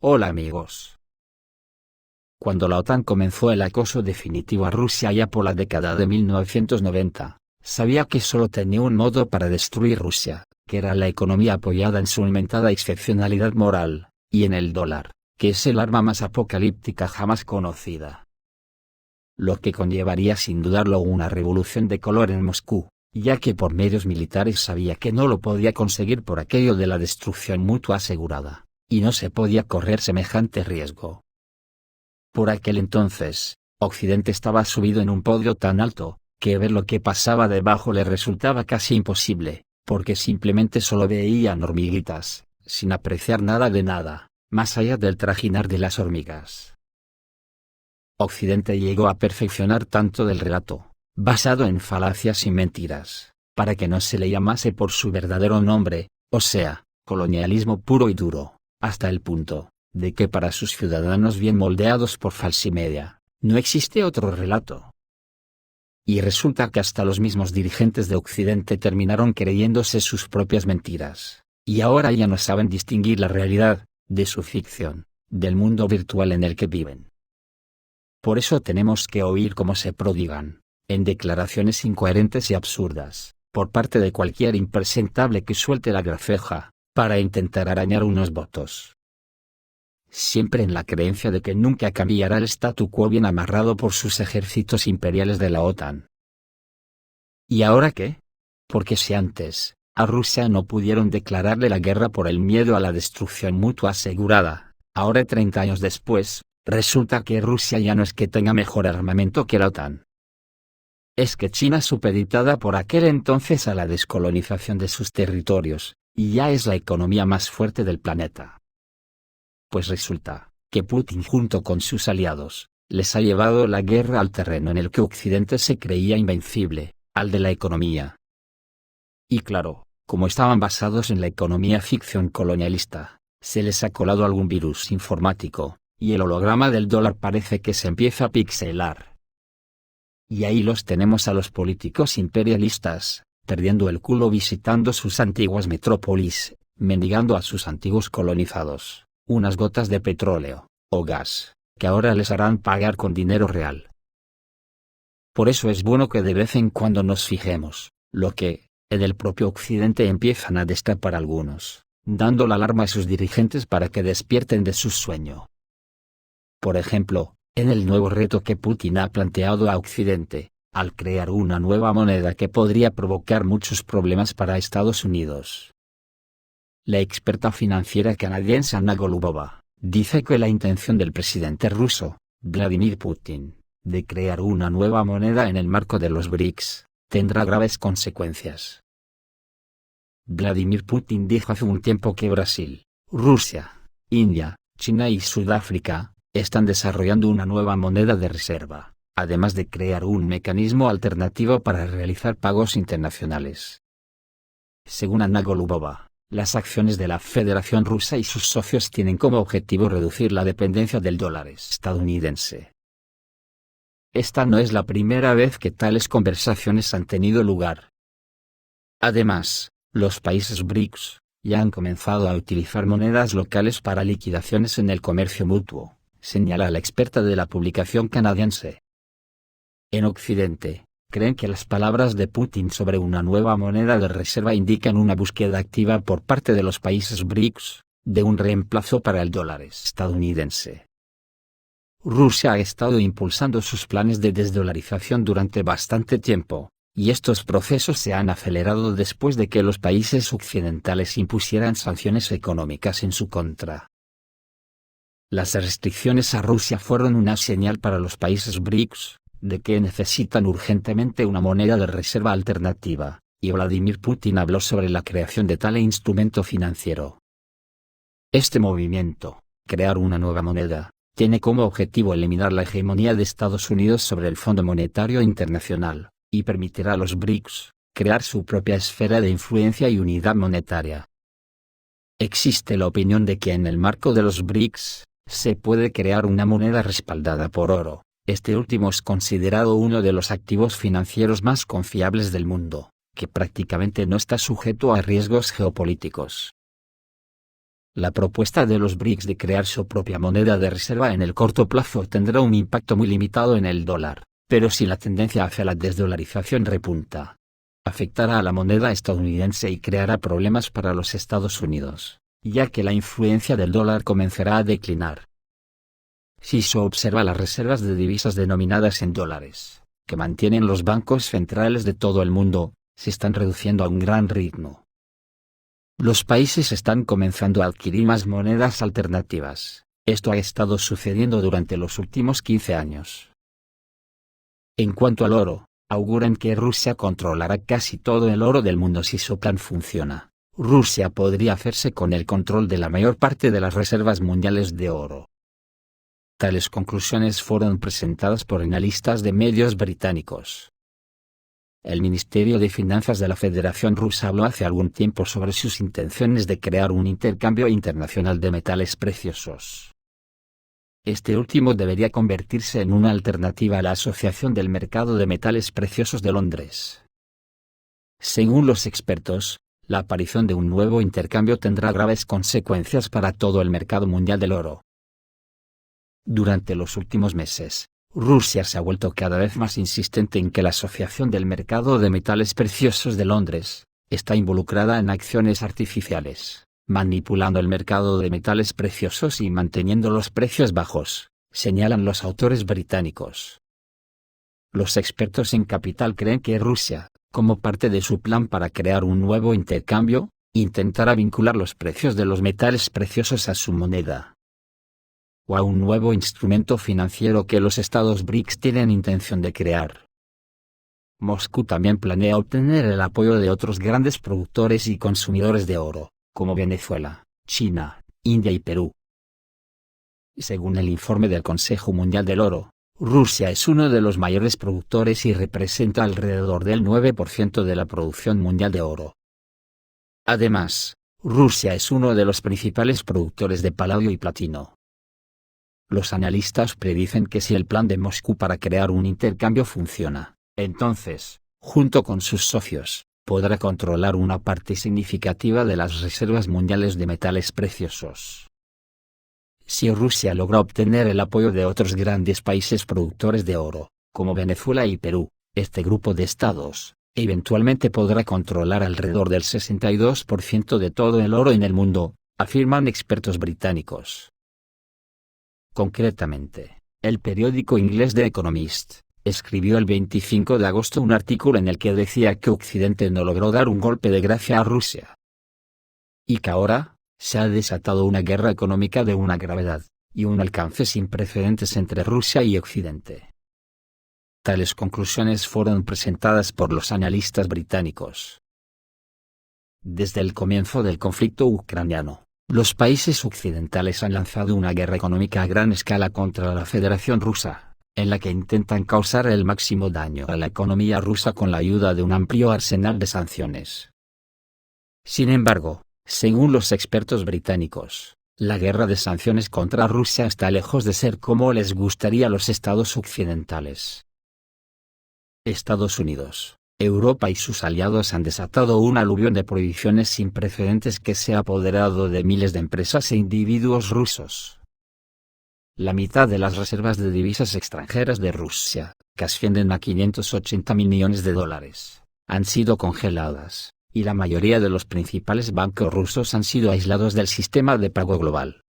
Hola amigos. Cuando la OTAN comenzó el acoso definitivo a Rusia ya por la década de 1990, sabía que solo tenía un modo para destruir Rusia, que era la economía apoyada en su inventada excepcionalidad moral, y en el dólar, que es el arma más apocalíptica jamás conocida. Lo que conllevaría sin dudarlo una revolución de color en Moscú, ya que por medios militares sabía que no lo podía conseguir por aquello de la destrucción mutua asegurada, y no se podía correr semejante riesgo. Por aquel entonces, Occidente estaba subido en un podio tan alto, que ver lo que pasaba debajo le resultaba casi imposible, porque simplemente solo veían hormiguitas, sin apreciar nada de nada, más allá del trajinar de las hormigas. Occidente llegó a perfeccionar tanto del relato, basado en falacias y mentiras, para que no se le llamase por su verdadero nombre, o sea, colonialismo puro y duro, hasta el punto de que para sus ciudadanos bien moldeados por falsimedia, no existe otro relato. Y resulta que hasta los mismos dirigentes de Occidente terminaron creyéndose sus propias mentiras, y ahora ya no saben distinguir la realidad de su ficción, del mundo virtual en el que viven. Por eso tenemos que oír cómo se prodigan, en declaraciones incoherentes y absurdas, por parte de cualquier impresentable que suelte la graceja, para intentar arañar unos votos. Siempre en la creencia de que nunca cambiará el statu quo bien amarrado por sus ejércitos imperiales de la OTAN. ¿Y ahora qué? Porque si antes, a Rusia no pudieron declararle la guerra por el miedo a la destrucción mutua asegurada, ahora 30 años después, resulta que Rusia ya no es que tenga mejor armamento que la OTAN. Es que China supeditada por aquel entonces a la descolonización de sus territorios, y ya es la economía más fuerte del planeta. Pues resulta que Putin junto con sus aliados, les ha llevado la guerra al terreno en el que Occidente se creía invencible, al de la economía. Y claro, como estaban basados en la economía ficción colonialista, se les ha colado algún virus informático, y el holograma del dólar parece que se empieza a pixelar. Y ahí los tenemos a los políticos imperialistas, perdiendo el culo visitando sus antiguas metrópolis, mendigando a sus antiguos colonizados unas gotas de petróleo, o gas, que ahora les harán pagar con dinero real. Por eso es bueno que de vez en cuando nos fijemos, lo que, en el propio Occidente empiezan a destapar algunos, dando la alarma a sus dirigentes para que despierten de su sueño. Por ejemplo, en el nuevo reto que Putin ha planteado a Occidente, al crear una nueva moneda que podría provocar muchos problemas para Estados Unidos. La experta financiera canadiense Anna Golubova, dice que la intención del presidente ruso, Vladimir Putin, de crear una nueva moneda en el marco de los BRICS, tendrá graves consecuencias. Vladimir Putin dijo hace un tiempo que Brasil, Rusia, India, China y Sudáfrica, están desarrollando una nueva moneda de reserva, además de crear un mecanismo alternativo para realizar pagos internacionales. Según Anna Golubova, las acciones de la Federación Rusa y sus socios tienen como objetivo reducir la dependencia del dólar estadounidense. Esta no es la primera vez que tales conversaciones han tenido lugar. Además, los países BRICS ya han comenzado a utilizar monedas locales para liquidaciones en el comercio mutuo, señala la experta de la publicación canadiense. En Occidente, creen que las palabras de Putin sobre una nueva moneda de reserva indican una búsqueda activa por parte de los países BRICS, de un reemplazo para el dólar estadounidense. Rusia ha estado impulsando sus planes de desdolarización durante bastante tiempo, y estos procesos se han acelerado después de que los países occidentales impusieran sanciones económicas en su contra. Las restricciones a Rusia fueron una señal para los países BRICS, de que necesitan urgentemente una moneda de reserva alternativa, y Vladimir Putin habló sobre la creación de tal instrumento financiero. Este movimiento, crear una nueva moneda, tiene como objetivo eliminar la hegemonía de Estados Unidos sobre el Fondo Monetario Internacional, y permitirá a los BRICS crear su propia esfera de influencia y unidad monetaria. Existe la opinión de que en el marco de los BRICS, se puede crear una moneda respaldada por oro. Este último es considerado uno de los activos financieros más confiables del mundo, que prácticamente no está sujeto a riesgos geopolíticos. La propuesta de los BRICS de crear su propia moneda de reserva en el corto plazo tendrá un impacto muy limitado en el dólar, pero si la tendencia hacia la desdolarización repunta, afectará a la moneda estadounidense y creará problemas para los Estados Unidos, ya que la influencia del dólar comenzará a declinar. Si se observa las reservas de divisas denominadas en dólares, que mantienen los bancos centrales de todo el mundo, se están reduciendo a un gran ritmo. Los países están comenzando a adquirir más monedas alternativas. Esto ha estado sucediendo durante los últimos 15 años. En cuanto al oro, auguran que Rusia controlará casi todo el oro del mundo si su plan funciona. Rusia podría hacerse con el control de la mayor parte de las reservas mundiales de oro. Tales conclusiones fueron presentadas por analistas de medios británicos. El Ministerio de Finanzas de la Federación Rusa habló hace algún tiempo sobre sus intenciones de crear un intercambio internacional de metales preciosos. Este último debería convertirse en una alternativa a la Asociación del Mercado de Metales Preciosos de Londres. Según los expertos, la aparición de un nuevo intercambio tendrá graves consecuencias para todo el mercado mundial del oro. Durante los últimos meses, Rusia se ha vuelto cada vez más insistente en que la Asociación del Mercado de Metales Preciosos de Londres está involucrada en acciones artificiales, manipulando el mercado de metales preciosos y manteniendo los precios bajos, señalan los autores británicos. Los expertos en capital creen que Rusia, como parte de su plan para crear un nuevo intercambio, intentará vincular los precios de los metales preciosos a su moneda, o a un nuevo instrumento financiero que los estados BRICS tienen intención de crear. Moscú también planea obtener el apoyo de otros grandes productores y consumidores de oro, como Venezuela, China, India y Perú. Según el informe del Consejo Mundial del Oro, Rusia es uno de los mayores productores y representa alrededor del 9% de la producción mundial de oro. Además, Rusia es uno de los principales productores de paladio y platino. Los analistas predicen que si el plan de Moscú para crear un intercambio funciona, entonces, junto con sus socios, podrá controlar una parte significativa de las reservas mundiales de metales preciosos. Si Rusia logra obtener el apoyo de otros grandes países productores de oro, como Venezuela y Perú, este grupo de estados, eventualmente podrá controlar alrededor del 62% de todo el oro en el mundo, afirman expertos británicos. Concretamente, el periódico inglés The Economist escribió el 25 de agosto un artículo en el que decía que Occidente no logró dar un golpe de gracia a Rusia, y que ahora se ha desatado una guerra económica de una gravedad y un alcance sin precedentes entre Rusia y Occidente. Tales conclusiones fueron presentadas por los analistas británicos. Desde el comienzo del conflicto ucraniano, los países occidentales han lanzado una guerra económica a gran escala contra la Federación Rusa, en la que intentan causar el máximo daño a la economía rusa con la ayuda de un amplio arsenal de sanciones. Sin embargo, según los expertos británicos, la guerra de sanciones contra Rusia está lejos de ser como les gustaría a los estados occidentales. Estados Unidos, Europa y sus aliados han desatado un aluvión de prohibiciones sin precedentes que se ha apoderado de miles de empresas e individuos rusos. La mitad de las reservas de divisas extranjeras de Rusia, que ascienden a 580.000 millones de dólares, han sido congeladas, y la mayoría de los principales bancos rusos han sido aislados del sistema de pago global.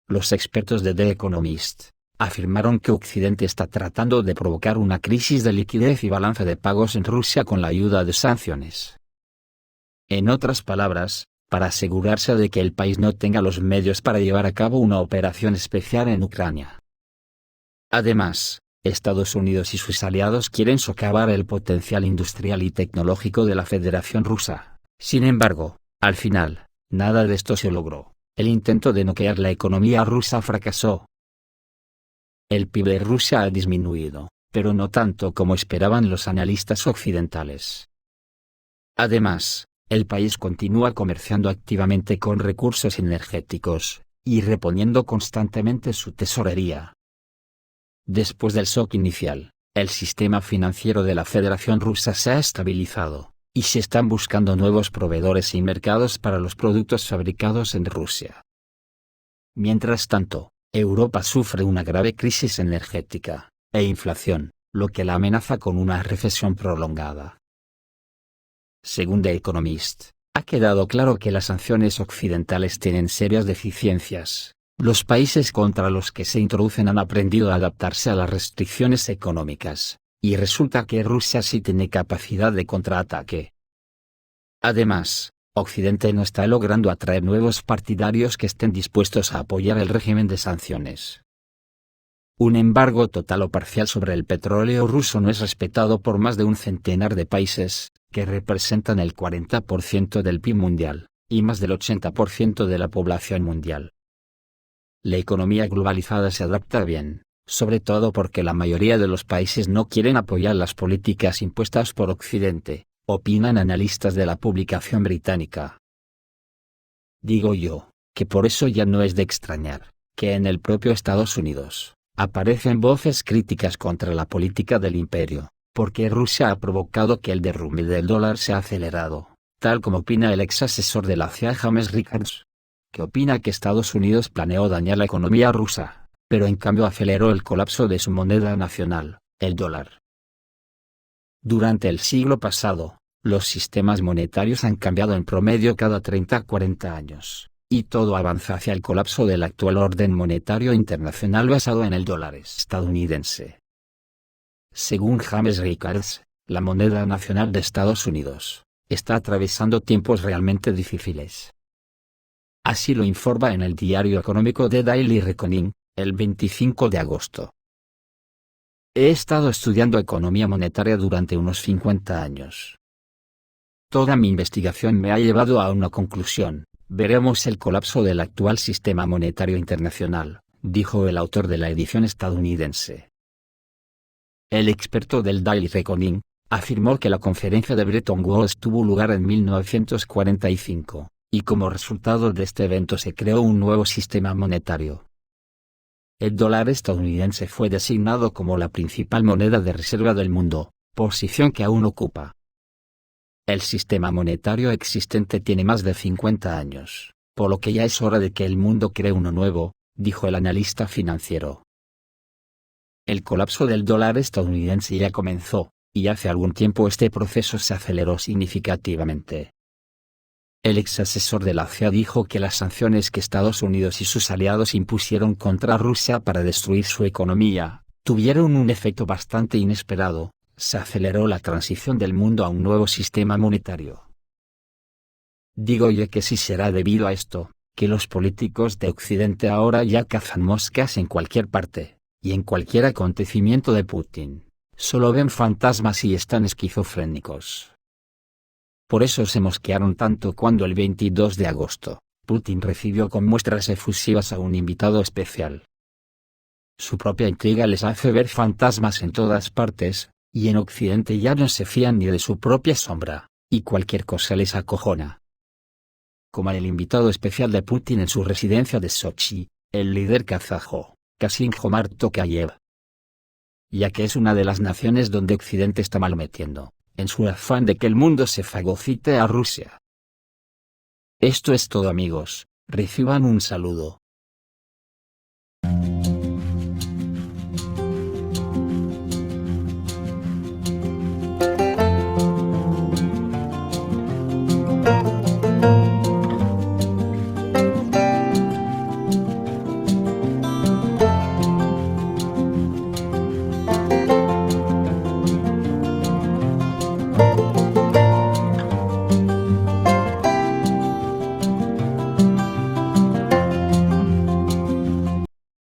Los expertos de The Economist afirmaron que Occidente está tratando de provocar una crisis de liquidez y balance de pagos en Rusia con la ayuda de sanciones. En otras palabras, para asegurarse de que el país no tenga los medios para llevar a cabo una operación especial en Ucrania. Además, Estados Unidos y sus aliados quieren socavar el potencial industrial y tecnológico de la Federación Rusa. Sin embargo, al final, nada de esto se logró. El intento de noquear la economía rusa fracasó. El PIB de Rusia ha disminuido, pero no tanto como esperaban los analistas occidentales. Además, el país continúa comerciando activamente con recursos energéticos, y reponiendo constantemente su tesorería. Después del shock inicial, el sistema financiero de la Federación Rusa se ha estabilizado, y se están buscando nuevos proveedores y mercados para los productos fabricados en Rusia. Mientras tanto, Europa sufre una grave crisis energética e inflación, lo que la amenaza con una recesión prolongada. Según The Economist, ha quedado claro que las sanciones occidentales tienen serias deficiencias. Los países contra los que se introducen han aprendido a adaptarse a las restricciones económicas, y resulta que Rusia sí tiene capacidad de contraataque. Además, Occidente no está logrando atraer nuevos partidarios que estén dispuestos a apoyar el régimen de sanciones. Un embargo total o parcial sobre el petróleo ruso no es respetado por más de un centenar de países, que representan el 40% del PIB mundial, y más del 80% de la población mundial. La economía globalizada se adapta bien, sobre todo porque la mayoría de los países no quieren apoyar las políticas impuestas por Occidente, opinan analistas de la publicación británica. Digo yo, que por eso ya no es de extrañar, que en el propio Estados Unidos aparecen voces críticas contra la política del imperio, porque Rusia ha provocado que el derrumbe del dólar se ha acelerado, tal como opina el ex asesor de la CIA James Rickards, que opina que Estados Unidos planeó dañar la economía rusa, pero en cambio aceleró el colapso de su moneda nacional, el dólar. Durante el siglo pasado, los sistemas monetarios han cambiado en promedio cada 30 a 40 años, y todo avanza hacia el colapso del actual orden monetario internacional basado en el dólar estadounidense. Según James Rickards, la moneda nacional de Estados Unidos está atravesando tiempos realmente difíciles. Así lo informa en el diario económico The Daily Reckoning, el 25 de agosto. He estado estudiando economía monetaria durante unos 50 años. Toda mi investigación me ha llevado a una conclusión: veremos el colapso del actual sistema monetario internacional, dijo el autor de la edición estadounidense. El experto del Daily Reckoning afirmó que la conferencia de Bretton Woods tuvo lugar en 1945, y como resultado de este evento se creó un nuevo sistema monetario. El dólar estadounidense fue designado como la principal moneda de reserva del mundo, posición que aún ocupa. El sistema monetario existente tiene más de 50 años, por lo que ya es hora de que el mundo cree uno nuevo, dijo el analista financiero. El colapso del dólar estadounidense ya comenzó, y hace algún tiempo este proceso se aceleró significativamente. El ex asesor de la CIA dijo que las sanciones que Estados Unidos y sus aliados impusieron contra Rusia para destruir su economía, tuvieron un efecto bastante inesperado: se aceleró la transición del mundo a un nuevo sistema monetario. Digo yo que sí será debido a esto, que los políticos de Occidente ahora ya cazan moscas en cualquier parte, y en cualquier acontecimiento de Putin, solo ven fantasmas y están esquizofrénicos. Por eso se mosquearon tanto cuando el 22 de agosto, Putin recibió con muestras efusivas a un invitado especial. Su propia intriga les hace ver fantasmas en todas partes, y en Occidente ya no se fían ni de su propia sombra, y cualquier cosa les acojona. Como el invitado especial de Putin en su residencia de Sochi, el líder kazajo, Kassym-Jomart Tokayev. Ya que es una de las naciones donde Occidente está mal metiendo, en su afán de que el mundo se fagocite a Rusia. Esto es todo, amigos, reciban un saludo.